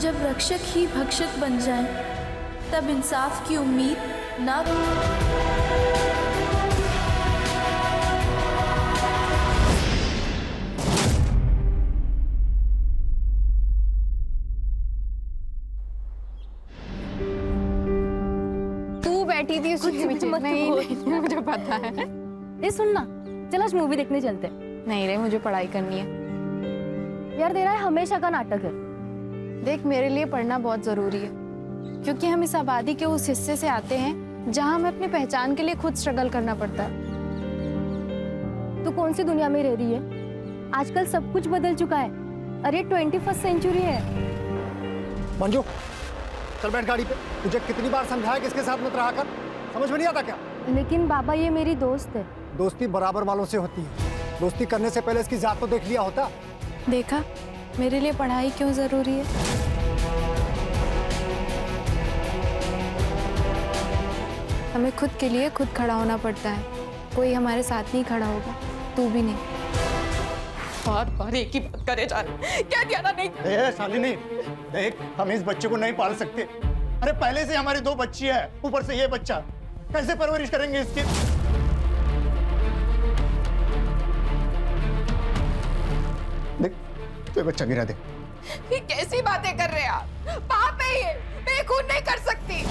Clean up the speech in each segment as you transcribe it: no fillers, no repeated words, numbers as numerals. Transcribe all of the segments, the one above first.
जब रक्षक ही भक्षक बन जाए तब इंसाफ की उम्मीद ना। तू बैठी थी उसके पीछे। नहीं, मुझे पता है। ये सुनना, चल आज मूवी देखने चलते हैं। नहीं रे, मुझे पढ़ाई करनी है। यार तेरा हमेशा का नाटक है। देख, मेरे लिए पढ़ना बहुत जरूरी है, क्योंकि हम इस आबादी के उस हिस्से से आते हैं जहां हमें अपनी पहचान के लिए खुद स्ट्रगल करना पड़ता है। तू कौन सी दुनिया में रह रही है? आजकल सब कुछ बदल चुका है। अरे 21st सेंचुरी है। मंजू, चल बैठ गाड़ी पे। तुझे कितनी बार समझाया कि इसके साथ मत रहा कर, समझ में नहीं आता क्या? लेकिन बाबा ये मेरी दोस्त है। दोस्ती बराबर वालों से होती है। दोस्ती करने से पहले इसकी जात तो देख लिया होता। देखा मेरे लिए पढ़ाई क्यों जरूरी है। हमें खुद के लिए खुद खड़ा होना पड़ता है, कोई हमारे साथ नहीं खड़ा होगा, तू भी नहीं। बार बार एक ही बात करे जा रहे, क्या ध्यान नहीं। शालिनी, देख हम इस बच्चे को नहीं पाल सकते। अरे पहले से हमारी 2 बच्ची है, ऊपर से ये बच्चा, कैसे परवरिश करेंगे इसकी? देख, तो बच्चा गिरा दे। ये कैसी बातें कर रहे हैं आप? पाप है ये, मैं खून नहीं कर सकती।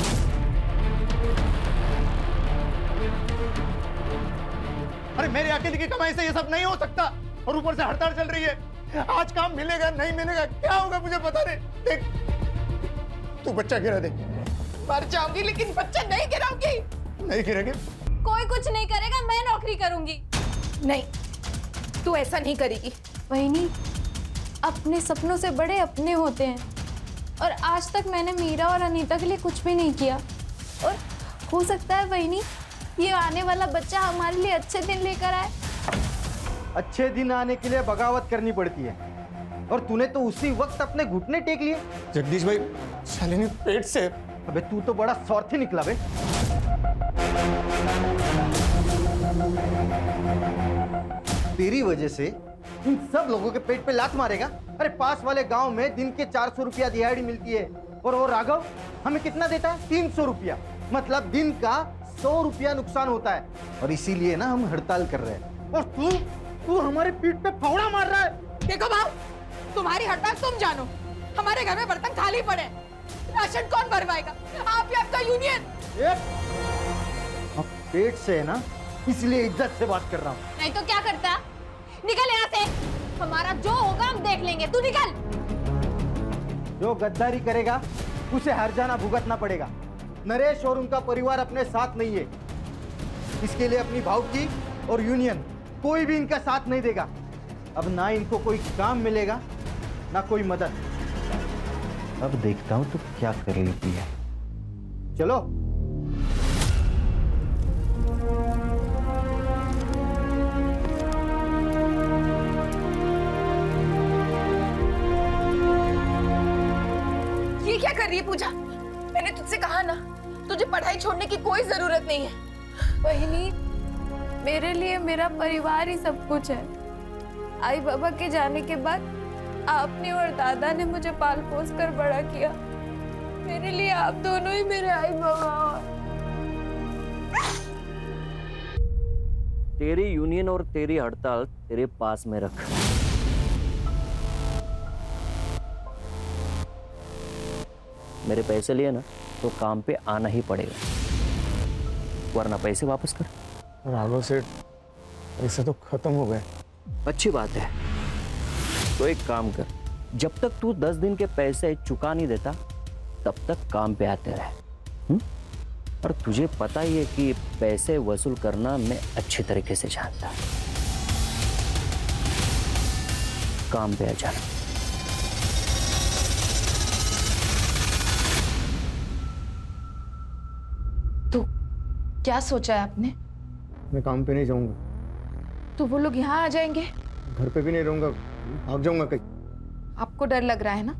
अरे मेरे अकेले की कमाई से ये सब नहीं हो सकता, और ऊपर से हड़ताल चल रही है। आज काम मिलेगा नहीं मिलेगा क्या होगा मुझे पता नहीं। देख, तू बच्चा गिरा दे। मर जाऊंगी लेकिन बच्चा नहीं गिराऊंगी। नहीं गिरेगी? कोई कुछ नहीं करेगा, मैं नौकरी करूंगी। नहीं, तू ऐसा नहीं करेगी। वही, अपने सपनों से बड़े अपने होते हैं, और आज तक मैंने मीरा और अनीता के लिए कुछ भी नहीं किया। और हो सकता है वही ये आने वाला बच्चा हमारे लिए अच्छे दिन लेकर आए। अच्छे दिन आने के लिए बगावत करनी पड़ती है, और तूने तो उसी वक्त अपने घुटने टेक लिए। जगदीश भाई, शालिनी पेट से। अबे तू तो बड़ा स्वार्थी निकला बे। तेरी वजह से इन सब लोगों के पेट पे लात मारेगा। अरे पास वाले गांव में दिन के 400 रुपया दिहाड़ी मिलती है, और वो राघव हमें कितना देता है? 300 रुपया। मतलब दिन का 100 रुपया नुकसान होता है, और इसीलिए ना हम हड़ताल कर रहे हैं। और तू हमारे पीठ पे फावड़ा मार रहा है। देखो बाप, तुम्हारी हड़ताल तुम जानो, हमारे घर में बर्तन खाली पड़े, राशन कौन भरवाएगा? आप या आपका यूनियन? अब पेट से है ना, इसलिए इज्जत से बात कर रहा हूँ। नहीं तो क्या करता? निकल यहाँ से। हमारा जो होगा हम देख लेंगे, तू निकल। जो गद्दारी करेगा उसे हर जाना भुगतना पड़ेगा। नरेश और उनका परिवार अपने साथ नहीं है, इसके लिए अपनी भावकी और यूनियन कोई भी इनका साथ नहीं देगा। अब ना इनको कोई काम मिलेगा ना कोई मदद। अब देखता हूं तो क्या कर लेती है। चलो। ये क्या कर रही है पूजा? मैंने तुझसे कहा ना, तुझे पढ़ाई छोड़ने की कोई जरूरत नहीं है। बहिनी, मेरे लिए मेरा परिवार ही सब कुछ है। आई बाबा के जाने के बाद आपने और दादा ने मुझे पाल पोस कर बड़ा किया। मेरे लिए आप दोनों ही मेरे आई बाबा। तेरी यूनियन और तेरी हड़ताल तेरे पास में रख। मेरे पैसे लिए ना तो काम पे आना ही पड़ेगा, वरना पैसे वापस कर। राघव सेठ, पैसे तो खत्म हो गए। अच्छी बात है, तो एक काम कर, जब तक तू 10 दिन के पैसे चुका नहीं देता तब तक काम पे आते रहे। और तुझे पता ही है कि पैसे वसूल करना मैं अच्छी तरीके से जानता। काम पे आ जाना। तो क्या सोचा है आपने? मैं काम पे नहीं जाऊंगा। तो वो लोग यहाँ आ जाएंगे? घर पे भी नहीं रहूंगा, भाग जाऊंगा कहीं। आपको डर लग रहा है ना,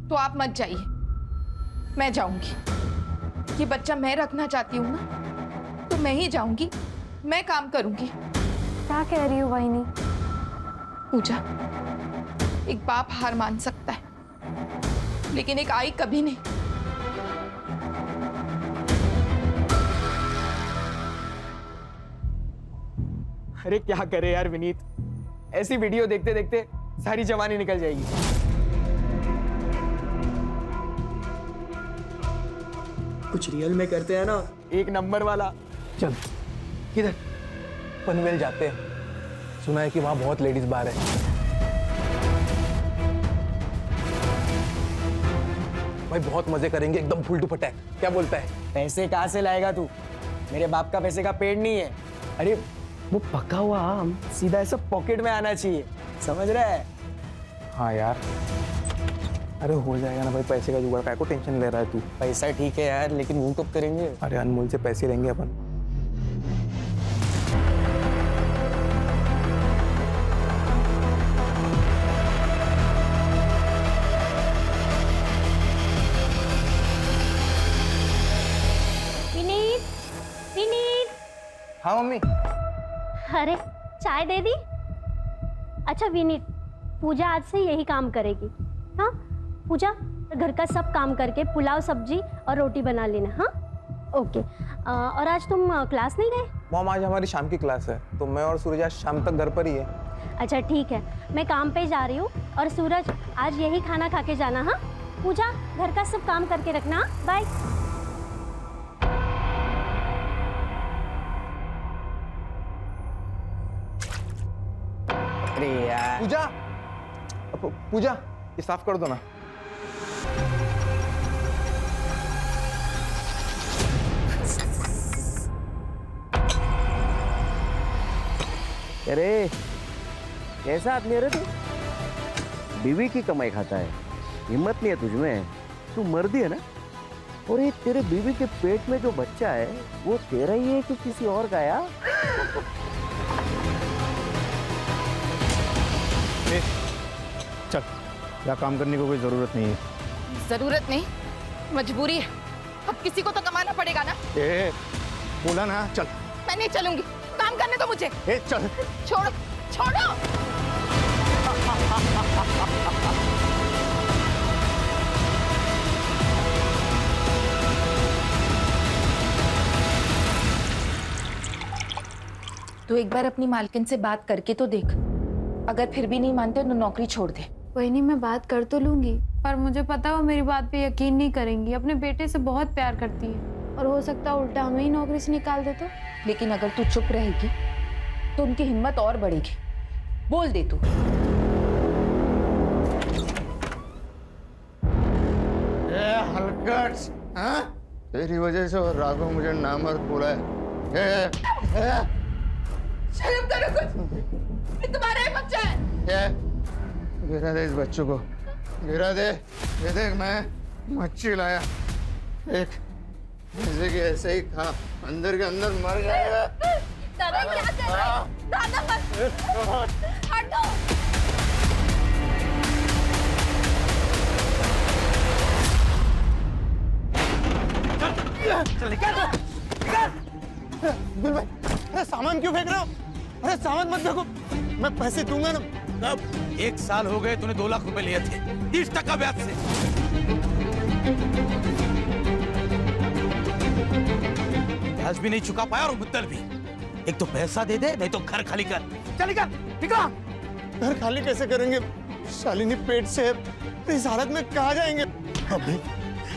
तो आप मत जाइए, मैं जाऊंगी। ये बच्चा मैं रखना चाहती हूँ ना, तो मैं ही जाऊंगी, मैं काम करूंगी। क्या कह रही हो वाहिनी? पूजा, एक बाप हार मान सकता है, लेकिन एक आई कभी नहीं। अरे क्या करे यार विनीत, ऐसी वीडियो देखते देखते सारी जवानी निकल जाएगी। कुछ रियल में करते हैं ना, एक नंबर वाला। चल किधर? पनवेल जाते हैं, सुना है कि वहां बहुत लेडीज बार है। भाई बहुत मजे करेंगे, एकदम फुल टू पटैक। क्या बोलता है? पैसे कहाँ से लाएगा तू? मेरे बाप का पैसे का पेड़ नहीं है। अरे वो पका हुआ आम सीधा ऐसा पॉकेट में आना चाहिए, समझ रहा है? हाँ यार, अरे हो जाएगा ना भाई, पैसे का जुगाड़। काय को टेंशन ले रहा है तू? पैसा ठीक है यार, लेकिन वो कब करेंगे? अरे अनमोल से पैसे लेंगे अपन। विनीत, विनीत। हाँ मम्मी। अरे चाय दे दी। अच्छा विनीत, पूजा आज से यही काम करेगी। हाँ पूजा, घर का सब काम करके पुलाव, सब्जी और रोटी बना लेना। हाँ ओके। और आज तुम क्लास नहीं गए? मॉम आज हमारी शाम की क्लास है, तो मैं और सूरज आज शाम तक घर पर ही है। अच्छा ठीक है, मैं काम पे जा रही हूँ। और सूरज आज यही खाना खा के जाना। हाँ पूजा, घर का सब काम करके रखना। बाय। अरे यार पूजा, पूजा ये साफ कर दो ना। अरे कैसा आदमी है रे तू? बीवी की कमाई खाता है, हिम्मत नहीं है तुझमें। तू मर्दी है ना? और ये तेरे बीवी के पेट में जो बच्चा है वो तेरा ही है कि किसी और का? यार चल, यहाँ काम करने की कोई जरूरत नहीं है। जरूरत नहीं, मजबूरी है। अब किसी को तो कमाना पड़ेगा ना। ए, बोला ना, चल। मैं नहीं चलूंगी, काम करने दो मुझे। ए, चल। छोड़ो, छोड़ो। तू एक बार अपनी मालकिन से बात करके तो देख। अगर फिर भी नहीं मानते तो नौकरी छोड़ दे। वही नहीं, मैं बात कर तो लूंगी, पर मुझे पता है वो मेरी बात पे यकीन नहीं करेंगी। अपने बेटे से बहुत प्यार करती है और हो सकता है उल्टा हमें ही नौकरी से निकाल दे तो। लेकिन अगर तू चुप रहेगी तो उनकी हिम्मत और बढ़ेगी। बोल दे तू। हलकट, हाँ? तेरी वजह से और राघव मुझे नामर्द बोला है। शर्म करो कुछ, ये तुम्हारा ही बच्चा है। गिरा दे इस बच्चों को, गिरा दे। ये देख, मैं मच्छी लाया, एक ऐसे के ऐसे ही खा, अंदर के अंदर मर जाएगा। दादा क्या कर रहे हो? दादा मत हटो। चल निकल, गुल भाई, अरे सामान क्यों फेंक रहे हो? अरे सामान मत फेंको, मैं पैसे दूंगा ना। कब? 1 साल हो गए, तूने 2 लाख रुपए लिए थे 30% ब्याज से। ब्याज भी नहीं चुका पाया और मुद्दल भी। एक तो पैसा दे दे, नहीं तो घर खाली कर। चल निकल, निकल। घर खाली कैसे करेंगे? शालिनी पेट से है, इस हालत में कहाँ जाएंगे? अबे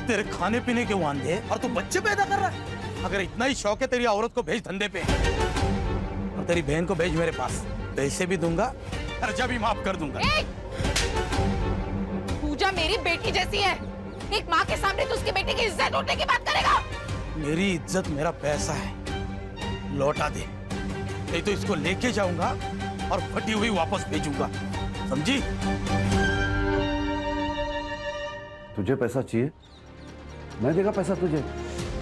तेरे खाने पीने के वांदे और तू बच्चे पैदा कर रहा है। अगर इतना ही शौक है तेरी औरत को भेज धंधे पे, और तेरी बहन को भेज मेरे पास। पैसे भी दूंगा, कर्जा भी माफ कर दूंगा। पूजा मेरी बेटी जैसी है, एक माँ के सामने तो उसके बेटे की इज्जत उठने की बात करेगा। मेरी इज्जत मेरा पैसा है, लौटा दे, नहीं तो इसको लेके जाऊंगा और फटी हुई वापस भेजूंगा, समझी? तुझे पैसा चाहिए, मैं देगा पैसा तुझे,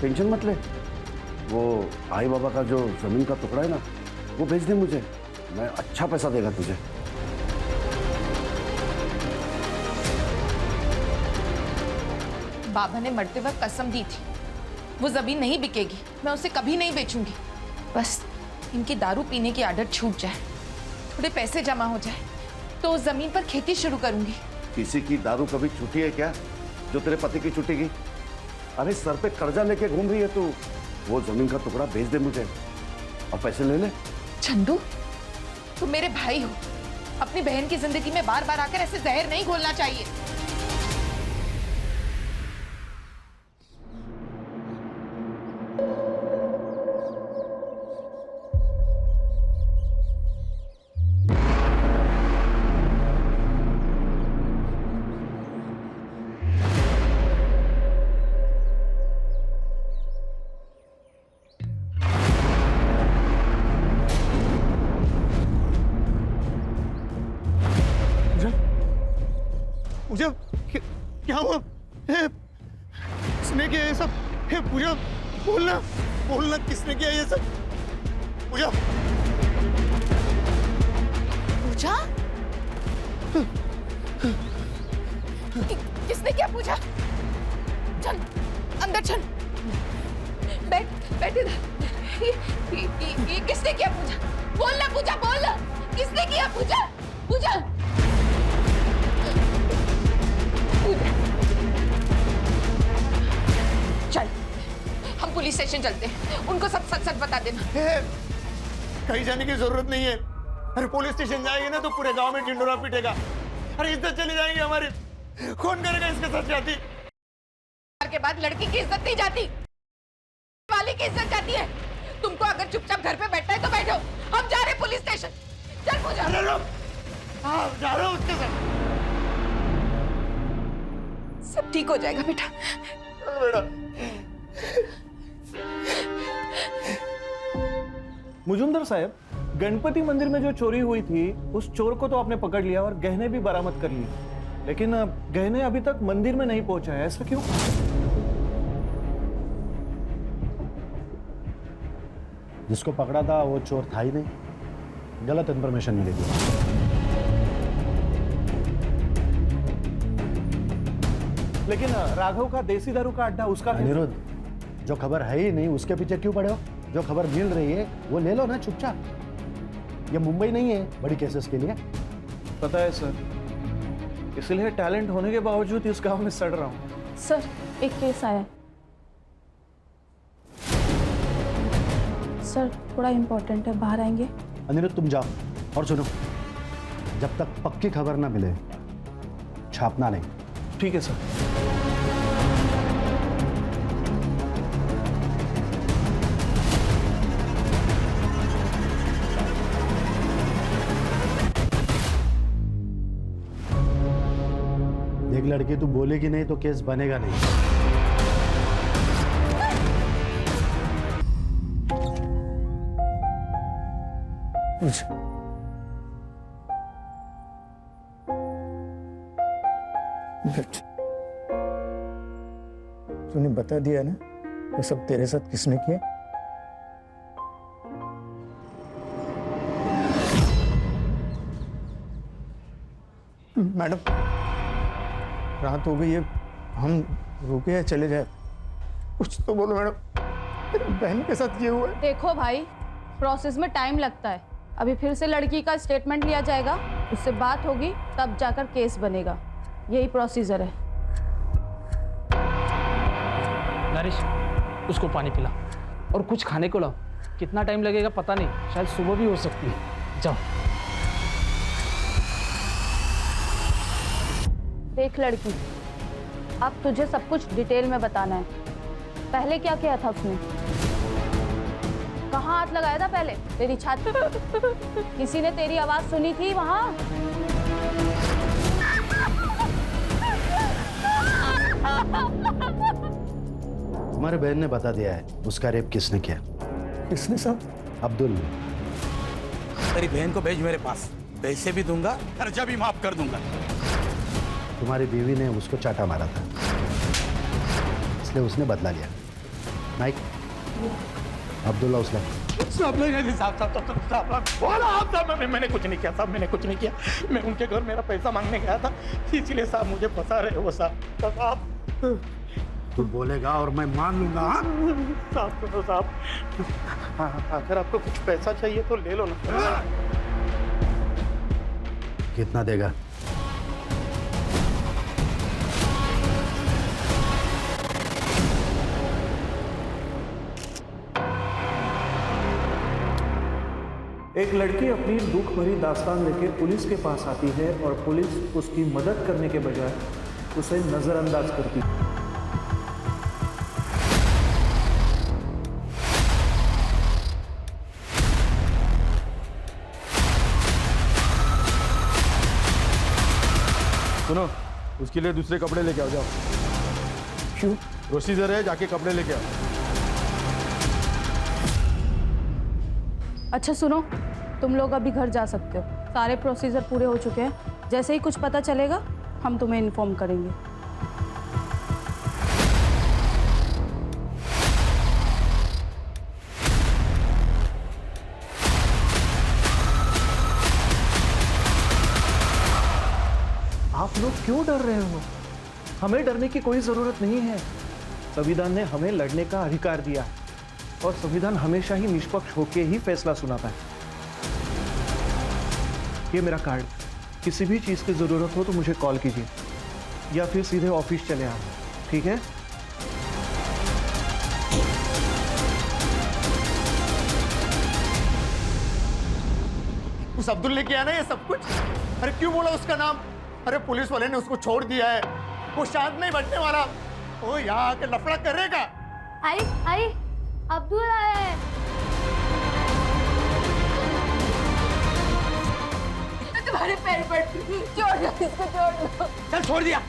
टेंशन मत ले। वो आई बाबा का जो जमीन का टुकड़ा है ना, वो भेज दे मुझे, मैं अच्छा पैसा देगा तुझे। बाबा ने मरते वक्त कसम दी थी, वो जमीन नहीं बिकेगी, मैं उसे कभी नहीं बेचूंगी। बस इनकी दारू पीने की आदत छूट जाए, थोड़े पैसे जमा हो जाए, तो उस जमीन पर खेती शुरू करूंगी। किसी की दारू कभी छूटी है क्या? जो तेरे पति की छुट्टी की। अरे सर पे कर्जा लेके घूम रही है तू। वो जमीन का टुकड़ा बेच दे मुझे और पैसे ले ले। चंदू, तुम मेरे भाई हो। अपनी बहन की जिंदगी में बार बार आकर ऐसे जहर नहीं घोलना चाहिए। पूजा क्या हुआ? किसने किया ये सब? पूजा बोलना बोलना, किसने किया ये सब? पूजा पूजा? किसने किया पूजा? चल अंदर चल, बैठ इधर। ये किसने किया पूजा? बोलना पूजा, बोलना किसने किया पूजा? पूजा चल, हम पुलिस स्टेशन चलते हैं। उनको सब सच सच बता देना। कहीं जाने की जरूरत नहीं है। अरे पुलिस स्टेशन जाएंगे ना तो पूरे गांव में ढिंडोरा पीटेगा। अरे इज्जत चली जाएगी हमारी। कौन करेगा इसके साथ जाती? के बाद लड़की की इज्जत नहीं जाती, वाली की इज्जत जाती है। तुमको अगर चुपचाप घर पे बैठना है तो बैठो, हम जा रहे हैं पुलिस स्टेशन। चल पूजा। जा रहा हूँ उसके साथ। सब ठीक हो जाएगा बेटा। बेटा मुजुमदार साहब, गणपति मंदिर में जो चोरी हुई थी उस चोर को तो आपने पकड़ लिया और गहने भी बरामद कर लिए, लेकिन गहने अभी तक मंदिर में नहीं पहुंचा है, ऐसा क्यों? जिसको पकड़ा था वो चोर था ही नहीं, गलत इंफॉर्मेशन मिली थी। लेकिन राघव का देसी दारू का अड्डा, उसका अनिरुद्ध, जो खबर है ही नहीं उसके पीछे क्यों पड़े हो? जो खबर मिल रही है वो ले लो ना चुपचाप। ये मुंबई नहीं है बड़ी केसेस के लिए। पता है सर, इसलिए टैलेंट होने के बावजूद इस गांव में सड़ रहा हूँ। सर, एक केस आया है। सर, थोड़ा इम्पोर्टेंट है, बाहर आएंगे? अनिरुद्ध तुम जाओ, और सुनो, जब तक पक्की खबर ना मिले छापना नहीं। ठीक है सर। देख लड़की, तू बोलेगी नहीं तो केस बनेगा नहीं। तूने बता दिया ना ये सब तेरे साथ किसने किया? मैडम, रात हो गई है, हम रुके या चले जाए? कुछ तो बोलो मैडम, मेरी बहन के साथ ये हुआ है। देखो भाई, प्रोसेस में टाइम लगता है। अभी फिर से लड़की का स्टेटमेंट लिया जाएगा, उससे बात होगी, तब जाकर केस बनेगा। यही प्रोसीजर है। नरेश, उसको पानी पिला और कुछ खाने को लाओ। कितना टाइम लगेगा पता नहीं, शायद सुबह भी हो सकती है। जाओ। देख लड़की, अब तुझे सब कुछ डिटेल में बताना है। पहले क्या किया था उसने? कहाँ हाथ लगाया था पहले? तेरी छाती? किसी ने तेरी आवाज सुनी थी वहां? हमारे बहन ने बता दिया है उसका रेप किसने किया। किसने साहब? अब्दुल ने। तेरी बहन को भेज मेरे पास, पैसे भी दूंगा, खर्चा भी माफ कर दूंगा। तुम्हारी बीवी ने उसको चाटा मारा था, इसलिए उसने बदला लिया। नाइक, अब्दुल्ला उसने मैंने कुछ नहीं किया साहब, मैंने कुछ नहीं किया। मैं उनके घर मेरा पैसा मांगने गया था, इसलिए साहब मुझे फंसा रहे हो साहब। तू बोलेगा और मैं मान लूंगा। साहब सुनो साहब, अगर आपको कुछ पैसा चाहिए तो ले लो ना। कितना देगा? एक लड़की अपनी दुख भरी दास्तान लेके पुलिस के पास आती है और पुलिस उसकी मदद करने के बजाय उसे नजरअंदाज करती है। सुनो, उसके लिए दूसरे कपड़े लेके आओ, जाओ। क्यों? प्रोसीजर है, जाके कपड़े लेके आओ। अच्छा सुनो, तुम लोग अभी घर जा सकते हो। सारे प्रोसीजर पूरे हो चुके हैं। जैसे ही कुछ पता चलेगा हम तुम्हें इन्फॉर्म करेंगे। आप लोग क्यों डर रहे हो? हमें डरने की कोई जरूरत नहीं है। संविधान ने हमें लड़ने का अधिकार दिया है और संविधान हमेशा ही निष्पक्ष होकर ही फैसला सुनाता है। ये मेरा कार्ड, किसी भी चीज की जरूरत हो तो मुझे कॉल कीजिए या फिर सीधे ऑफिस चले आओ, ठीक है? उस अब्दुल ने किया ना ये सब कुछ? अरे क्यों बोला उसका नाम? अरे पुलिस वाले ने उसको छोड़ दिया है, वो शांत नहीं बैठने वाला। वो यहाँ आके लफड़ा करेगा। आई अब्दुल आया है। तुम्हारे पैर पड़ती, छोड़ दो इसको, छोड़ दो। चल छोड़ दिया।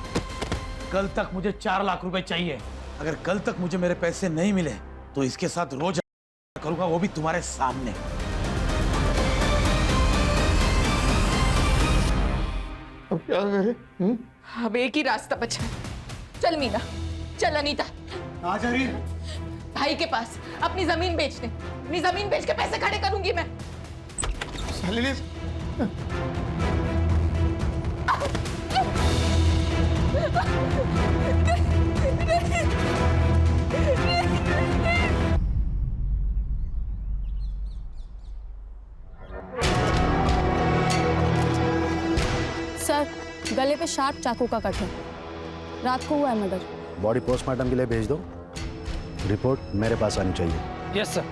कल तक मुझे 4 लाख रुपए चाहिए। अगर कल तक मुझे मेरे पैसे नहीं मिले तो इसके साथ रोज करूंगा, वो भी तुम्हारे सामने। अब क्या करें? अब एक ही रास्ता बचा है। चल मीना, चल अनीता। कहाँ जा रही है? भाई के पास अपनी जमीन बेच दे। अपनी जमीन बेच के पैसे खड़े करूंगी मैं। शालिनी, सर, गले पे शार्प चाकू का कट है। रात को हुआ है मर्डर। बॉडी पोस्टमार्टम के लिए भेज दो। रिपोर्ट मेरे पास आनी चाहिए। Yes sir.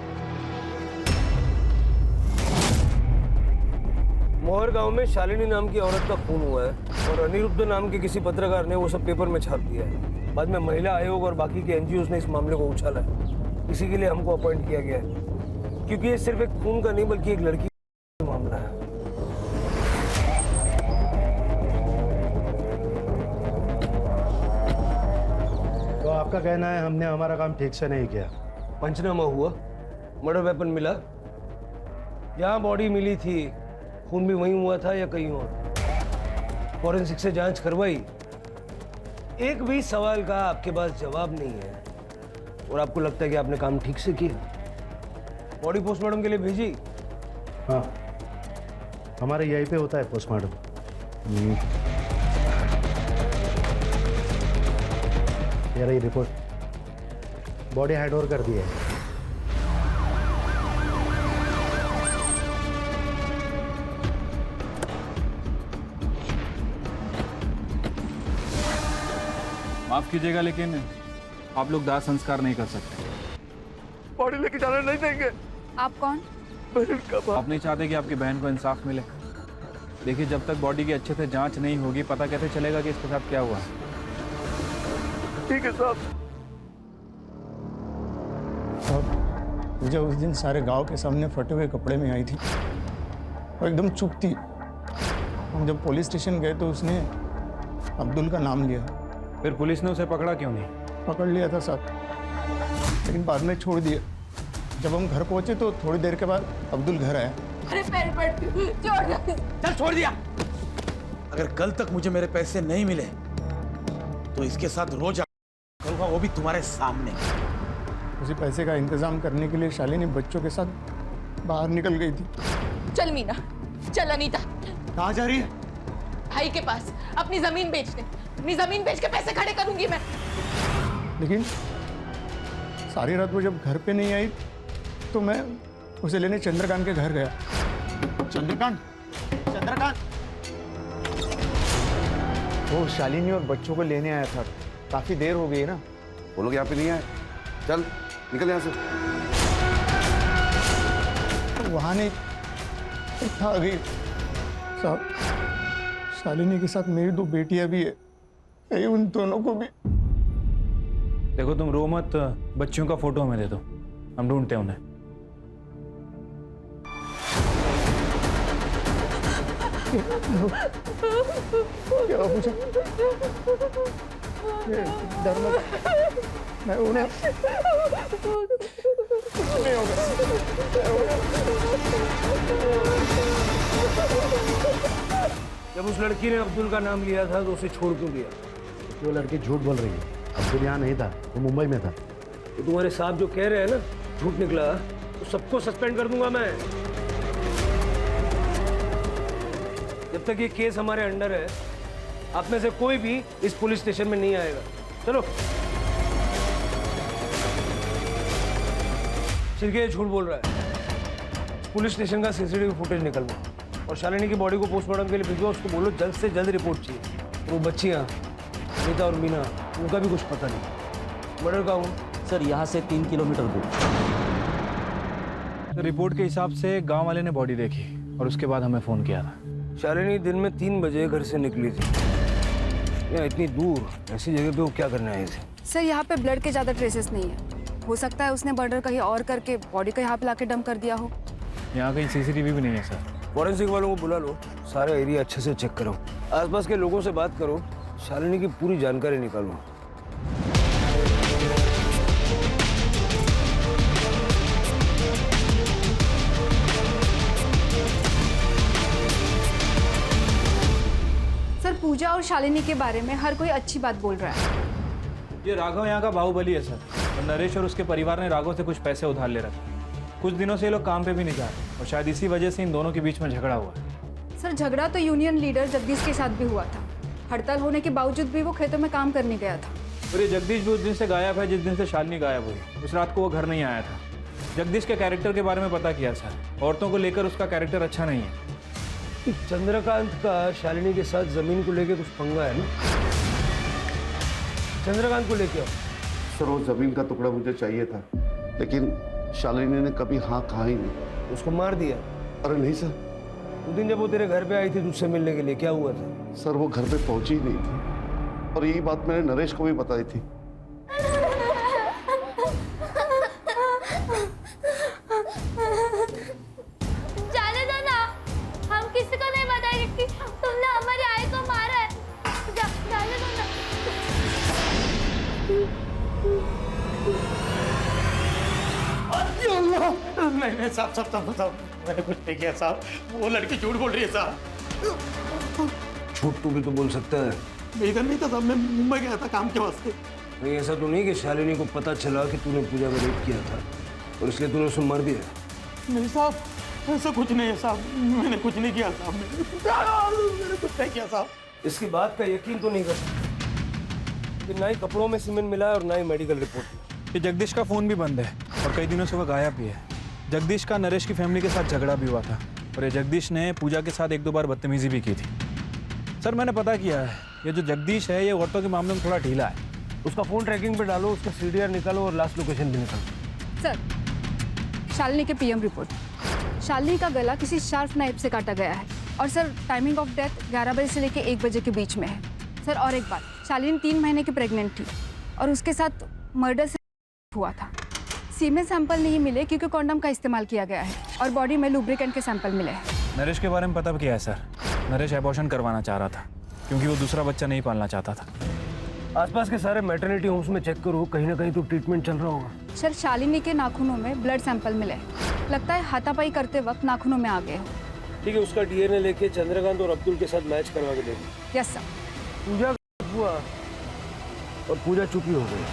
मोहर गांव में शालिनी नाम की औरत का खून हुआ है और अनिरुद्ध नाम के किसी पत्रकार ने वो सब पेपर में छाप दिया है। बाद में महिला आयोग और बाकी के एनजीओ ने इस मामले को उछाला है। इसी के लिए हमको अपॉइंट किया गया है, क्योंकि ये सिर्फ एक खून का नहीं बल्कि एक लड़की का मामला है। तो आपका कहना है हमने हमारा काम ठीक से नहीं किया? पंचनामा हुआ, मर्डर वेपन मिला, जहाँ बॉडी मिली थी खून भी वहीं हुआ था या कहीं और। फॉरेंसिक से जांच करवाई, एक भी सवाल का आपके पास जवाब नहीं है और आपको लगता है कि आपने काम ठीक से किया। बॉडी पोस्टमार्टम के लिए भेजी? हाँ, हमारे यहीं पे होता है पोस्टमार्टम। ये रही रिपोर्ट। बॉडी हैंड ओवर कर दी है। माफ कीजिएगा लेकिन आप लोग दाह संस्कार नहीं कर सकते। बॉडी लेके जाने नहीं देंगे। आप कौन? आप नहीं चाहते कि आपकी बहन को इंसाफ मिले? देखिए, जब तक बॉडी की अच्छे से जांच नहीं होगी पता कैसे चलेगा कि इसके साथ क्या हुआ। ठीक है साहब। मुझे उस दिन सारे गांव के सामने फटे हुए कपड़े में आई थी और एकदम चुप थी। हम जब पुलिस स्टेशन गए तो उसने अब्दुल का नाम लिया। फिर पुलिस ने उसे पकड़ा क्यों नहीं? पकड़ लिया था साहब, लेकिन बाद में छोड़ दिया। जब हम घर पहुंचे तो थोड़ी देर के बाद अब्दुल घर आया। अरे पैर पड़ती, छोड़ दो। चल छोड़ दिया। अगर कल तक मुझे मेरे पैसे नहीं मिले तो इसके साथ रोज करूंगा, वो भी तुम्हारे सामने। उसी पैसे का इंतजाम करने के लिए शालिनी बच्चों के साथ बाहर निकल गई थी। चल मीना, चल अनीता। कहाँ जा रही है? भाई के पास अपनी जमीन बेच दे। अपनी जमीन बेच के पैसे खड़े करूंगी मैं। लेकिन सारी रात वो जब घर पे नहीं आई तो मैं उसे लेने चंद्रकांत के घर गया। चंद्रकांत, चंद्रकांत, वो शालिनी और बच्चों को लेने आया था। काफी देर हो गई ना। वो लोग यहाँ पे नहीं आए। चल निकल यहाँ से। तो वहाँ नहीं, आ गई साहब। शालिनी के साथ मेरी 2 बेटियां भी है, कहीं उन दोनों को भी। देखो तुम रो मत, बच्चियों का फोटो हमें दे दो, हम ढूंढते हैं उन्हें। क्या मुझे डर लगा, मैं उन्हें नहीं होगा। जब उस लड़की ने अब्दुल का नाम लिया था तो उसे छोड़ क्यों दिया? वो लड़की झूठ बोल रही है, अब्दुल यहाँ नहीं था, वो मुंबई में था। तो तुम्हारे साहब जो कह रहे हैं ना झूठ निकला, तो सबको सस्पेंड कर दूंगा मैं। जब तक ये केस हमारे अंडर है, आप में से कोई भी इस पुलिस स्टेशन में नहीं आएगा। चलो। सिर्फ झूठ बोल रहा है। पुलिस स्टेशन का सीसीटीवी फुटेज निकलवा और शालिनी की बॉडी को पोस्टमार्टम के लिए भिजवा। उसको बोलो जल्द से जल्द रिपोर्ट चाहिए। वो बच्चियां नीता और मीना, उनका भी कुछ पता नहीं। मर्डर कहाँ हूँ सर? यहाँ से 3 किलोमीटर दूर। तो रिपोर्ट के हिसाब से गांव वाले ने बॉडी देखी और उसके बाद हमें फ़ोन किया था। शालिनी दिन में 3 बजे घर से निकली थी। यहाँ इतनी दूर ऐसी जगह पे वो क्या करने आई थी? सर यहाँ पे ब्लड के ज़्यादा ट्रेसेस नहीं है। हो सकता है उसने मर्डर कहीं और करके बॉडी को यहाँ पे लाके डंप कर दिया हो। यहाँ कहीं सीसीटीवी भी नहीं है सर। फॉरेंसिक वालों को बुला लो, सारा एरिया अच्छे से चेक करो, आसपास के लोगों से बात करो, शालिनी की पूरी जानकारी निकालो। सर पूजा और शालिनी के बारे में हर कोई अच्छी बात बोल रहा है। ये राघव यहाँ का बाहुबली है सर, और नरेश और उसके परिवार ने राघव से कुछ पैसे उधार ले रखे। कुछ दिनों से ये लोग काम पे भी नहीं जा रहे और शायद इसी वजह से इन दोनों के बीच में झगड़ा हुआ है। सर झगड़ा तो यूनियन लीडर जगदीश के साथ भी हुआ था। हड़ताल होने के बावजूद भी वो खेतों में काम करने गया था। और ये जगदीश भी उस दिन से गायब है जिस दिन से शालिनी गायब हुई। उस रात को वो घर नहीं आया था। जगदीश के कैरेक्टर के बारे में पता किया सर, औरतों को लेकर उसका कैरेक्टर अच्छा नहीं है। चंद्रकांत का शालिनी के साथ जमीन को लेकर कुछ पंगा है ना? चंद्रकांत को लेके आओ। सर वो जमीन का टुकड़ा मुझे चाहिए था, लेकिन शालिनी ने कभी हाँ कहा ही नहीं। उसको मार दिया? अरे नहीं सर। उस दिन जब वो तेरे घर पे आई थी तुझसे मिलने के लिए, क्या हुआ था? सर वो घर पे पहुंची ही नहीं थी, और यही बात मैंने नरेश को भी बताई थी। जाने दो ना, हम किसी को नहीं बताएंगे कि तुमने हमारी आई को मारा है। जाने दो ना। नहीं साहब, मैंने कुछ नहीं किया साहब। वो लड़की झूठ बोल रही है साहब। झूठ तू भी तो बोल सकता है। इधर नहीं था साहब, मैं मुंबई गया था काम के वास्ते। नहीं ऐसा तो नहीं कि शालिनी को पता चला कि तूने पूजा का रेप किया था और इसलिए तूने उसे मार दिया? नहीं साहब, ऐसा कुछ नहीं है साहब, मैंने कुछ नहीं किया साहब। मैंने कुछ नहीं किया साहब। इसकी बात का यकीन तो नहीं कर सकता कि ना ही कपड़ों में सीमेंट मिला है और ना ही मेडिकल रिपोर्ट। ये जगदीश का फ़ोन भी बंद है और कई दिनों से वह गायब भी है। जगदीश का नरेश की फैमिली के साथ झगड़ा भी हुआ था और ये जगदीश ने पूजा के साथ 1-2 बार बदतमीजी भी की थी। सर मैंने पता किया है, ये जो जगदीश है ये औरतों के मामले में थोड़ा ढीला है। उसका फ़ोन ट्रैकिंग पे डालो, उसका CDR निकालो और लास्ट लोकेशन भी निकालो। सर शालिनी के PM रिपोर्ट। शालिनी का गला किसी शार्प नाइफ से काटा गया है और सर टाइमिंग ऑफ डेथ 11 बजे से लेकर 1 बजे के बीच में है। सर और एक बात, शालिनी 3 महीने की प्रेग्नेंट थी और उसके साथ मर्डर से हुआ था। सीमेन सैंपल नहीं मिले क्योंकि कॉन्डम का इस्तेमाल किया गया है और बॉडी में लुब्रिकेंट के सैंपल मिले हैं। नरेश के बारे में पता किया है सर। नरेश एबॉर्शन करवाना चाह रहा था क्योंकि वो दूसरा बच्चा नहीं पालना चाहता था। आसपास के सारे मैटरनिटी होम्स में चेक करो, कहीं ना कहीं तो ट्रीटमेंट चल रहा होगा। सर शालिनी के नाखूनों में ब्लड सैंपल मिले, लगता है हाथापाई करते वक्त नाखूनों में आ गए हो। ठीक है, उसका DNA लेके चंद्रकांत और अब्दुल के साथ मैच करवा के देखो। Yes sir. पूजा हुआ और पूजा चुपी हो गई,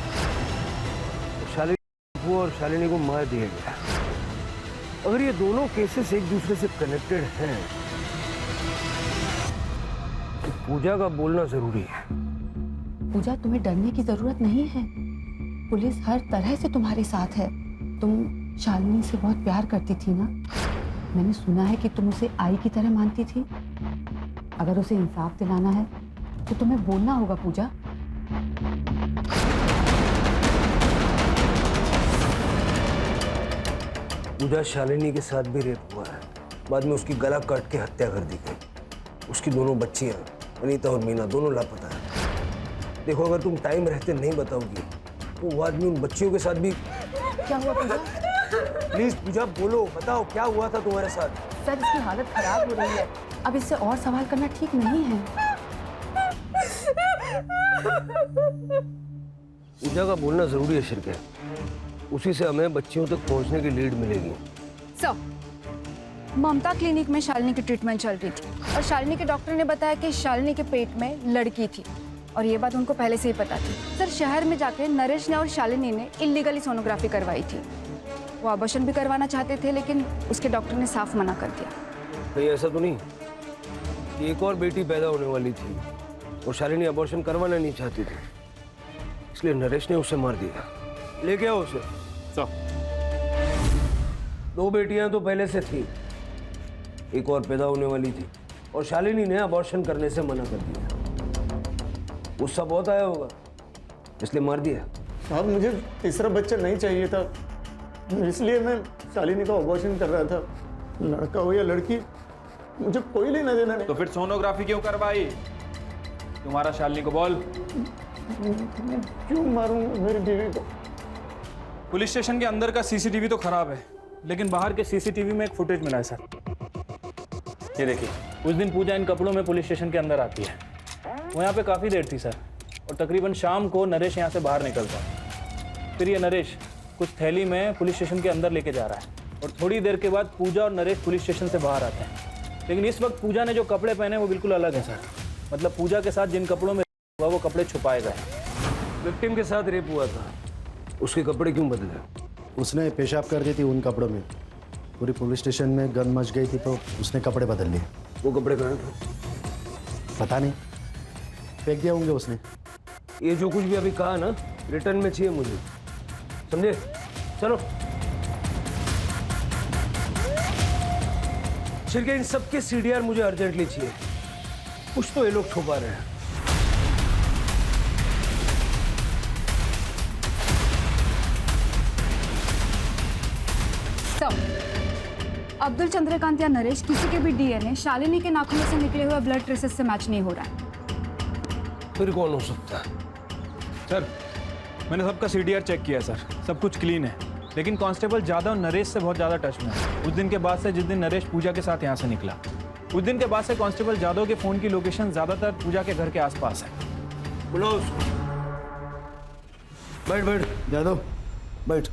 शालिनी हुआ और शालिनी को मार दिया गया। अगर ये दोनों केसेस एक दूसरे से कनेक्टेड हैं तो पूजा का बोलना जरूरी है। पूजा तुम्हें डरने की जरूरत नहीं है, पुलिस हर तरह से तुम्हारे साथ है। तुम शालिनी से बहुत प्यार करती थी ना, मैंने सुना है कि तुम उसे आई की तरह मानती थी। अगर उसे इंसाफ दिलाना है तो तुम्हें बोलना होगा पूजा। पूजा शालिनी के साथ भी रेप हुआ है बाद में उसकी गला काट के हत्या कर दी गई। उसकी दोनों बच्चियां अनीता और मीना दोनों लापता है। देखो अगर तुम टाइम रहते नहीं बताओगी तो वो आदमी उन बच्चियों के साथ भी। क्या हुआ पूजा? प्लीज पूजा बोलो, बताओ क्या हुआ था तुम्हारे साथ? सर इसकी हालत खराब हो रही है, अब इससे और सवाल करना ठीक नहीं है। पूजा का बोलना जरूरी है शिरके, उसी से हमें बच्चियों तक पहुंचने की लीड मिलेगी। सर, ममता क्लिनिक में शालिनी की ट्रीटमेंट चल रही थी और शालिनी के डॉक्टर ने बताया कि शालिनी के पेट में लड़की थी और ये बात उनको पहले से ही पता थी। सर शहर में जाके नरेश ने और शालिनी ने इलीगली सोनोग्राफी करवाई थी। वो अबॉर्शन भी करवाना चाहते थे लेकिन उसके डॉक्टर ने साफ मना कर दिया। नहीं ऐसा तो नहीं, एक और बेटी पैदा होने वाली थी और शालिनी अबॉर्शन करवाना नहीं चाहती थी, इसलिए नरेश ने उसे मार दिया। लेके आओ उसे। दो बेटियां तो पहले से थी, एक और पैदा होने वाली थी और शालिनी ने अबॉर्शन करने से मना कर दिया। गुस्सा बहुत आया होगा इसलिए मार दिया। साहब मुझे तीसरा बच्चा नहीं चाहिए था, इसलिए मैं शालिनी का अबॉर्शन कर रहा था। लड़का हो या लड़की मुझे कोई लेना देना नहीं। तो फिर सोनोग्राफी क्यों करवाई? तुम्हारा शालिनी को बोल। क्यों मारूं मेरी बीवी को? पुलिस स्टेशन के अंदर का सीसीटीवी तो खराब है, लेकिन बाहर के सीसीटीवी में एक फुटेज मिला है सर। ये देखिए, उस दिन पूजा इन कपड़ों में पुलिस स्टेशन के अंदर आती है। वो यहाँ पे काफ़ी देर थी सर, और तकरीबन शाम को नरेश यहाँ से बाहर निकलता है। फिर ये नरेश कुछ थैली में पुलिस स्टेशन के अंदर लेके जा रहा है और थोड़ी देर के बाद पूजा और नरेश पुलिस स्टेशन से बाहर आते हैं। लेकिन इस वक्त पूजा ने जो कपड़े पहने वो बिल्कुल अलग हैं सर। मतलब पूजा के साथ जिन कपड़ों में हुआ वो कपड़े छुपाए गए। विक्टिम के साथ रेप हुआ था, उसके कपड़े क्यों बदले? उसने पेशाब कर दी थी उन कपड़ों में, पूरी पुलिस स्टेशन में गन मच गई थी तो उसने कपड़े बदल लिए। वो कपड़े कहाँ थे? पता नहीं, फेंक दिया होंगे उसने। ये जो कुछ भी अभी कहा ना, रिटर्न में चाहिए मुझे, समझे? चलो शिरके, इन सबके सीडीआर मुझे अर्जेंटली चाहिए। कुछ तो ये लोग छुपा रहे हैं। अब्दुल चंद्रकांत या नरेश किसी के भी डीएनए शालिनी के नाखूनों से निकले हुए ब्लड ट्रेसेस से मैच नहीं हो रहा है। फिर कौन हो सकता है? सर मैंने सबका सीडीआर चेक किया सर, सब कुछ क्लीन है, लेकिन कांस्टेबल जादव नरेश से बहुत ज़्यादा टच में है। उस दिन के बाद से, जिस दिन नरेश पूजा के साथ यहाँ से निकला, उस दिन के बाद से कांस्टेबल जादव के फ़ोन की लोकेशन ज़्यादातर पूजा के घर के आसपास है। बुलाओ उसको। बैठ बैठ जादव, बैठ।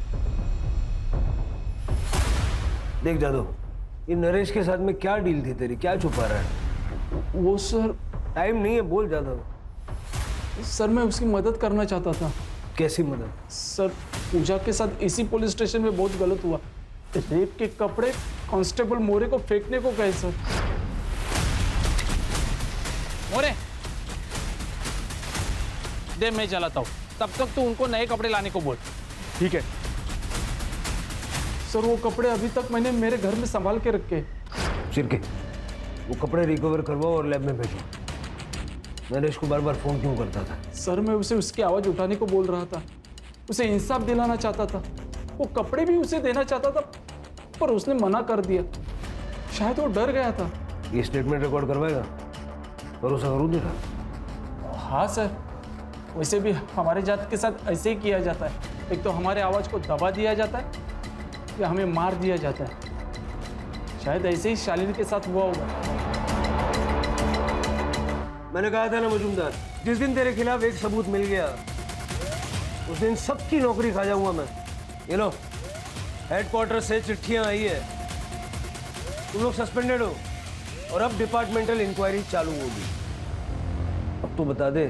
देख जादव, ये नरेश के साथ में क्या डील थी तेरी? क्या छुपा रहा है? वो सर, टाइम नहीं है, बोल जादव। सर मैं उसकी मदद करना चाहता था। कैसी मदद? सर पूजा के साथ इसी पुलिस स्टेशन में बहुत गलत हुआ। रेप के कपड़े कांस्टेबल मोरे को फेंकने को कहे सर। मोरे दे, मैं चलाता हूँ, तब तक तू उनको नए कपड़े लाने को बोल। ठीक है सर वो कपड़े अभी तक मैंने मेरे घर में संभाल के रखे। शिरके, वो कपड़े रिकवर करवाओ और लैब में भेजो। नरेश को बार बार फोन क्यों करता था? सर मैं उसे उसकी आवाज़ उठाने को बोल रहा था, उसे इंसाफ दिलाना चाहता था। वो कपड़े भी उसे देना चाहता था पर उसने मना कर दिया, शायद वो डर गया था। ये स्टेटमेंट रिकॉर्ड करवाएगा? भरोसा करूँ तेरा? हाँ सर, वैसे भी हमारे जात के साथ ऐसे ही किया जाता है। एक तो हमारे आवाज़ को दबा दिया जाता है या हमें मार दिया जाता है। शायद ऐसे ही शालिनी के साथ हुआ होगा। मैंने कहा था ना मजूमदार, जिस दिन तेरे खिलाफ एक सबूत मिल गया उस दिन सबकी नौकरी खा जाऊंगा मैं। ये लो, हेडक्वार्टर से चिट्ठियां आई है, तुम लोग सस्पेंडेड हो और अब डिपार्टमेंटल इंक्वायरी चालू होगी। अब तो बता दे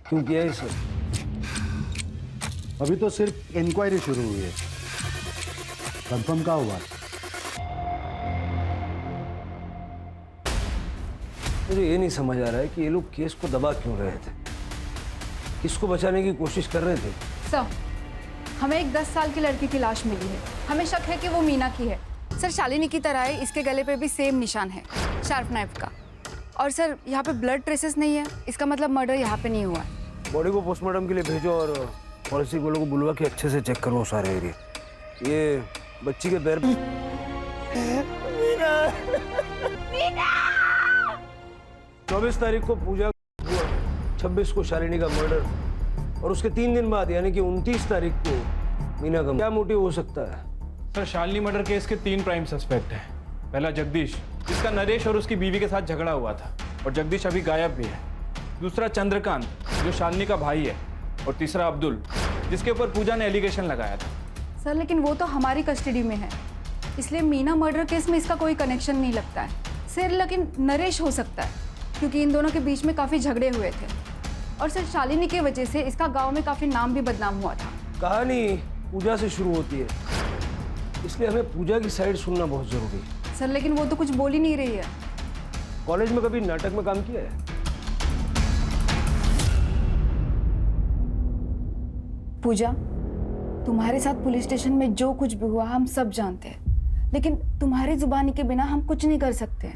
क्यों किया है सर? अभी तो सिर्फ इंक्वायरी शुरू हुई है, कंफर्म का हुआ? मुझे ये नहीं समझ आ रहा है कि ये लोग केस को दबा क्यों रहे थे, किसको बचाने की कोशिश कर रहे थे? सर हमें एक 10 साल की लड़की की लाश मिली है, हमें शक है कि वो मीना की है। सर शालिनी की तरह है, इसके गले पे भी सेम निशान है, शार्प नाइफ का। और सर यहाँ पे ब्लड ट्रेसेस नहीं है, इसका मतलब मर्डर यहाँ पे नहीं हुआ है। बॉडी को पोस्टमार्टम के लिए भेजो और फॉरेंसिक वालों को बुलवा के अच्छे से चेक करो सारे एरिया। ये बच्ची के पैर मीना चौबीस तारीख को पूजा हुआ, 26 को शालिनी का मर्डर और उसके 3 दिन बाद यानी कि 29 तारीख को मीना का। क्या मोटिव हो सकता है? सर शालिनी मर्डर केस के 3 प्राइम सस्पेक्ट हैं। पहला जगदीश, जिसका नरेश और उसकी बीवी के साथ झगड़ा हुआ था और जगदीश अभी गायब भी है। दूसरा चंद्रकांत, जो शालिनी का भाई है। और तीसरा अब्दुल, जिसके ऊपर पूजा ने एलिगेशन लगाया था। सर लेकिन वो तो हमारी कस्टडी में है, इसलिए मीना मर्डर केस में इसका कोई कनेक्शन नहीं लगता है। सर लेकिन नरेश हो सकता है, क्योंकि इन दोनों के बीच में काफ़ी झगड़े हुए थे और सर शालिनी की वजह से इसका गांव में काफ़ी नाम भी बदनाम हुआ था। कहानी पूजा से शुरू होती है, इसलिए हमें पूजा की साइड सुनना बहुत जरूरी है। सर लेकिन वो तो कुछ बोल ही नहीं रही है। कॉलेज में कभी नाटक में काम किया है? पूजा, तुम्हारे साथ पुलिस स्टेशन में जो कुछ भी हुआ हम सब जानते हैं, लेकिन तुम्हारी जुबानी के बिना हम कुछ नहीं कर सकते।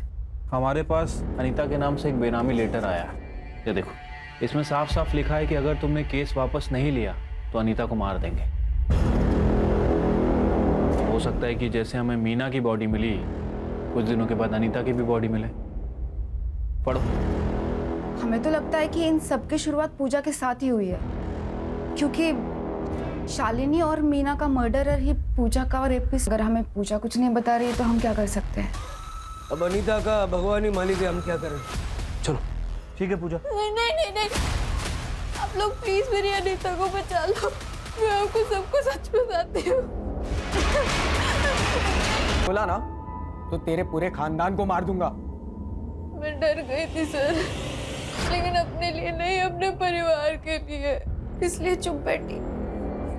हमारे पास अनीता के नाम से एक बेनामी लेटर आया है। ये देखो, इसमें साफ साफ लिखा है कि अगर तुमने केस वापस नहीं लिया तो अनीता को मार देंगे। हो सकता है कि जैसे हमें मीना की बॉडी मिली, कुछ दिनों के बाद अनीता की भी बॉडी मिले। पढ़ो। हमें तो लगता है कि इन सब की शुरुआत पूजा के साथ ही हुई है, क्योंकि शालिनी और मीना का मर्डरर ही पूजा का रेपिस्ट। अगर हमें पूजा कुछ नहीं बता रही है तो हम क्या कर सकते हैं? अब अनीता का भगवान ही मालिक है, हम क्या करें? चलो ठीक है पूजा। नहीं नहीं नहीं नहीं, आप लोग प्लीज मेरी अनीता को बचा लो, मैं आपको सबको सच बताती हूँ। बोला ना तो तेरे पूरे खानदान को मार दूंगा। मैं डर गई थी सर, लेकिन अपने लिए नहीं, अपने परिवार के लिए, इसलिए चुप बैठी।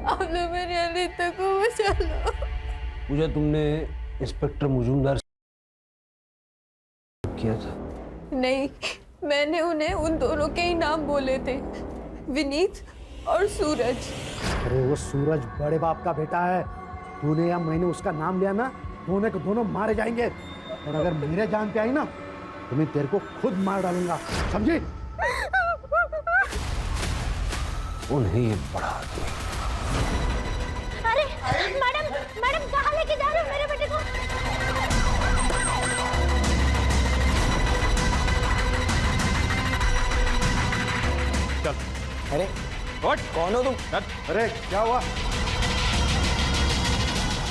आप लोग मेरी अनीता को बचा लो। पूजा, तुमने इंस्पेक्टर मुजुमदार से किया था? नहीं, मैंने उन्हें उन दोनों के ही नाम बोले थे, विनीत और सूरज। अरे वो सूरज बड़े बाप का बेटा है। तूने या मैंने उसका नाम लिया ना, दोनों के दोनों मारे जाएंगे। और अगर मेरे जान पे आई ना तो मैं तेरे को खुद मार डालूंगा, समझी? उन्हें ये बड़ा आदमी। अरे मैडम, मैडम कहाँ लेके जा रहे हो मेरे बेटे को? चल। अरे कौन हो तुम? अरे क्या हुआ?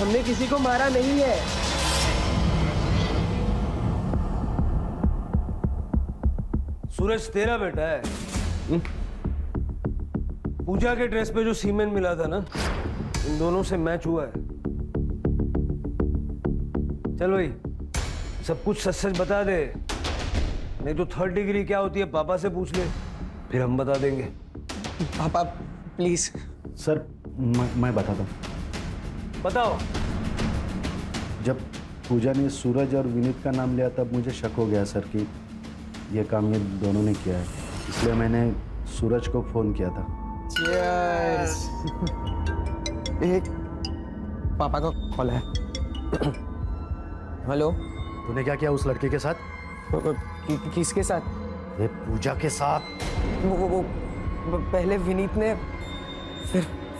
हमने किसी को मारा नहीं है। सूरज तेरा बेटा है। पूजा के ड्रेस पे जो सीमेंट मिला था ना, इन दोनों से मैच हुआ है। चल भाई, सब कुछ सच सच बता दे, नहीं तो 3rd डिग्री क्या होती है पापा से पूछ ले, फिर हम बता देंगे। पापा प्लीज। सर मैं बताता हूँ। बताओ। जब पूजा ने सूरज और विनीत का नाम लिया तब मुझे शक हो गया सर कि ये काम ये दोनों ने किया है, इसलिए मैंने सूरज को फ़ोन किया था। Cheers। एक पापा का कॉल है। हेलो। तूने क्या किया उस लड़के के साथ? किसके साथ? अरे पूजा के साथ। वो पहले विनीत ने,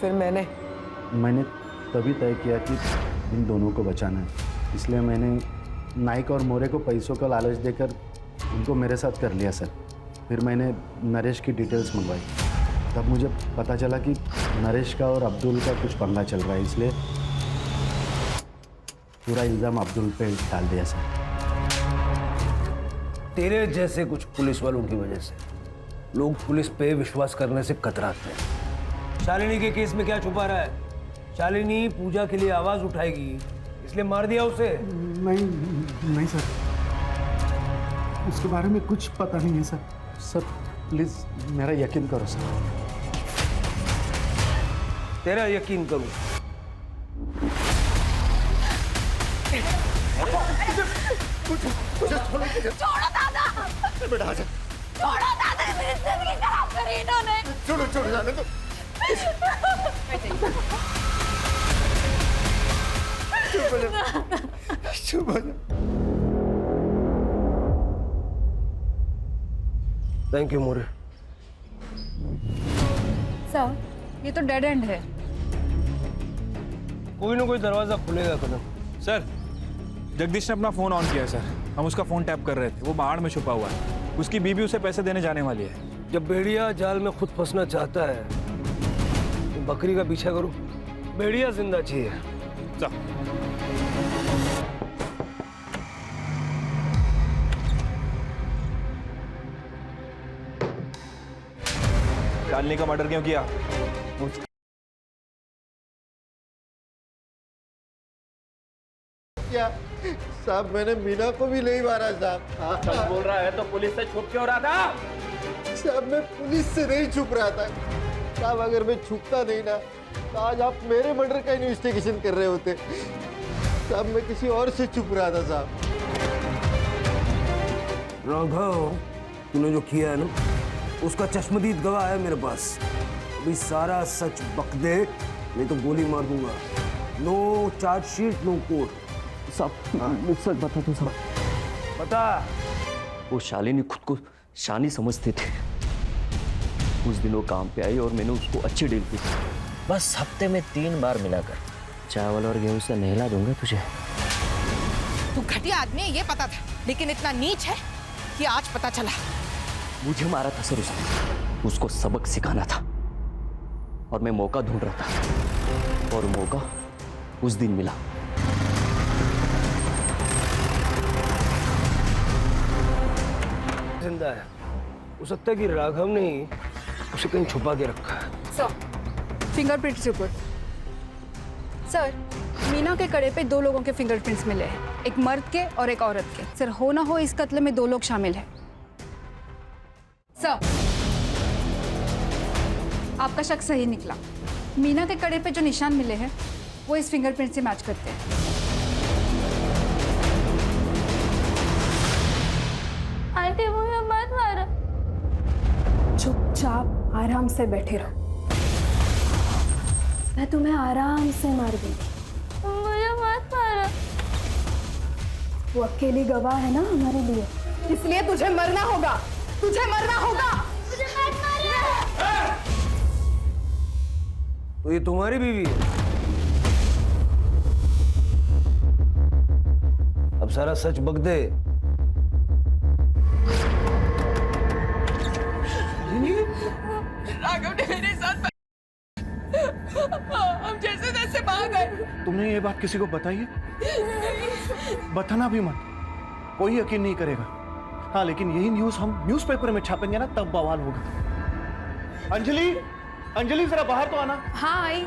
फिर मैंने तभी तय किया कि इन दोनों को बचाना है, इसलिए मैंने नाइक और मोरे को पैसों का लालच देकर उनको मेरे साथ कर लिया सर। फिर मैंने नरेश की डिटेल्स मंगवाई, तब मुझे पता चला कि नरेश का और अब्दुल का कुछ पंगा चल रहा है, इसलिए पूरा इल्ज़ाम अब्दुल पे डाल दिया सर। तेरे जैसे कुछ पुलिस वालों की वजह से लोग पुलिस पे विश्वास करने से कतराते हैं। शालिनी के केस में क्या छुपा रहा है? शालिनी पूजा के लिए आवाज उठाएगी, इसलिए मार दिया उसे। नहीं सर, उसके बारे में कुछ पता नहीं है सर। सर प्लीज मेरा यकीन करो सर। तेरा यकीन करूं? छोड़ो दादा, बेटा आजा। छोड़ो दादा, मेरी जिंदगी खराब करी इन्होंने। छोड़ो छोड़ो, जाने दो। चुप हो जा, चुप हो जा। Thank you more. सर ये तो डेड एंड है। कोई ना कोई दरवाजा खुलेगा कदम। सर जगदीश ने अपना फ़ोन ऑन किया है सर। हम उसका फ़ोन टैप कर रहे थे, वो बाहर में छुपा हुआ है। उसकी बीबी उसे पैसे देने जाने वाली है। जब भेड़िया जाल में खुद फंसना चाहता है तो बकरी का पीछा करो, भेड़िया जिंदा चाहिए। चल। शालिनी का मर्डर क्यों किया? क्या साहब, मैंने मीना को भी नहीं मारा साहब। चल बोल रहा है तो पुलिस से छुप क्यों रहा था? साहब मैं पुलिस से नहीं छुप रहा था साहब। अगर मैं छुपता नहीं ना तो आज आप मेरे मर्डर का इन्वेस्टिगेशन कर रहे होते साहब। मैं किसी और से छुप रहा था साहब। राघव, तूने जो किया है ना, उसका चश्मदीद गवाह है मेरे पास। अभी सारा सच बक दे, नहीं तो गोली मार दूंगा। No chargesheet, no court. साहब सच बता दो साहब। बता। वो शालिनी खुद को शानी समझती थी। उस दिन वो काम पे आई और मैंने उसको अच्छी डील की। बस हफ्ते में 3 बार मिलाकर चावल और गेहूं से नहला दूंगा तुझे। तू घटिया आदमी है ये पता था, लेकिन इतना नीच है कि आज पता चला। मुझे मारा था सर उसने, उसको सबक सिखाना था और मैं मौका ढूंढ रहा था और मौका उस दिन मिला। जिंदा है, हो सकता है कि राघव ने ही उसे कहीं छुपा के रखा है। Sir fingerprints report. Sir Meena के कड़े पे 2 लोगों के फिंगरप्रिंट्स मिले हैं, एक मर्द के और एक औरत के। सर हो ना हो इस कत्ल में 2 लोग शामिल हैं। सर आपका शक सही निकला। मीना के कड़े पे जो निशान मिले हैं वो इस फिंगरप्रिंट से मैच करते हैं। आंटी मुझे मत मारो। चुपचाप आराम से बैठे रहो, मैं तुम्हें आराम से मार दूंगी। मुझे मत मारो। वो अकेली गवाह है ना हमारे लिए, इसलिए तुझे मरना होगा, तुझे मरना होगा। मुझे मत मारो। तो ये तुम्हारी बीवी है? अब सारा सच बक दे। राघव ने मेरे साथ हम जैसे तैसे भाग गए। तुमने ये बात किसी को बताई है? बताना भी मत, कोई यकीन नहीं करेगा। हाँ लेकिन यही न्यूज़ हम न्यूज़पेपर में छापेंगे ना, तब बवाल होगा। अंजलि, अंजलि जरा बाहर तो आना। हाँ आई।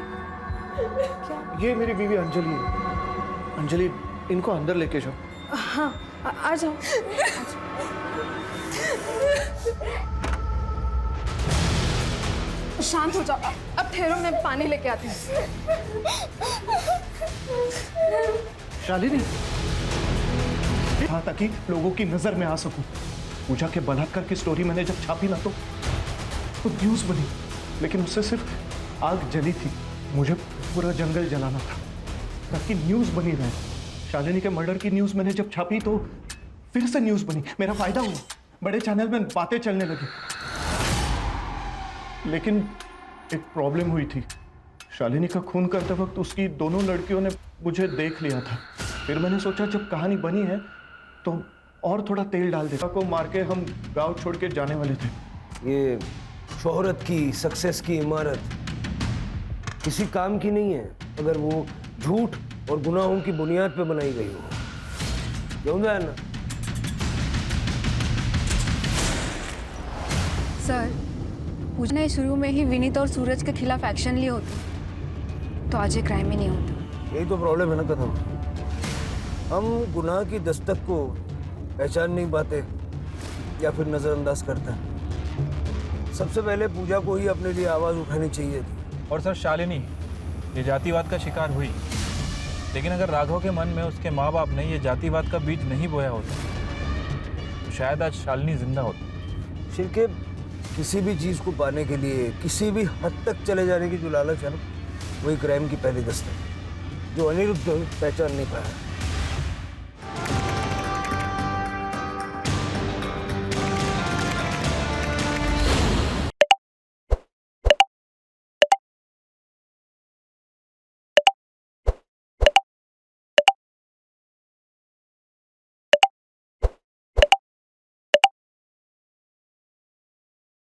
ये मेरी बीवी अंजलि है। अंजलि इनको अंदर लेके जाओ। हाँ आ जाओ। शांत हो जाओ, अब ठहरो, मैं पानी लेके आती हूँ। शालिनी, हाँ ताकि लोगों की नजर में आ सकूं। पूजा के बलात्कार की स्टोरी मैंने जब छापी ना तो न्यूज़ बनी, लेकिन उससे सिर्फ आग जली थी। मुझे पूरा जंगल जलाना था ताकि न्यूज़ बनी रहे। शालिनी के मर्डर की न्यूज़ मैंने जब छापी तो फिर से न्यूज़ बनी, मेरा फायदा हुआ, बड़े चैनल में बातें चलने लगी। लेकिन एक प्रॉब्लम हुई थी। शालिनी का खून करते वक्त उसकी दोनों लड़कियों ने मुझे देख लिया था। फिर मैंने सोचा जब कहानी बनी है तो और थोड़ा तेल डाल देता। को मार के हम गांव छोड़ के जाने वाले थे। ये शोहरत की, सक्सेस की इमारत किसी काम की नहीं है अगर वो झूठ और गुनाहों की बुनियाद पे बनाई गई हो। क्यों है ना? सर पूजा ने शुरू में ही विनीत और सूरज के खिलाफ एक्शन लिए होते तो आज ये क्राइम ही नहीं होता। यही तो प्रॉब्लम है ना कदम, हम गुनाह की दस्तक को पहचान नहीं पाते या फिर नजरअंदाज करते हैं। सबसे पहले पूजा को ही अपने लिए आवाज उठानी चाहिए थी। और सर शालिनी ये जातिवाद का शिकार हुई, लेकिन अगर राघव के मन में उसके माँ बाप ने ये जातिवाद का बीज नहीं बोया होता तो शायद आज शालिनी जिंदा होती। शिरके किसी भी चीज को पाने के लिए किसी भी हद तक चले जाने की जो लालच है ना, वही क्राइम की पहली दस्तक जो अनिरुद्ध पहचान नहीं पाया।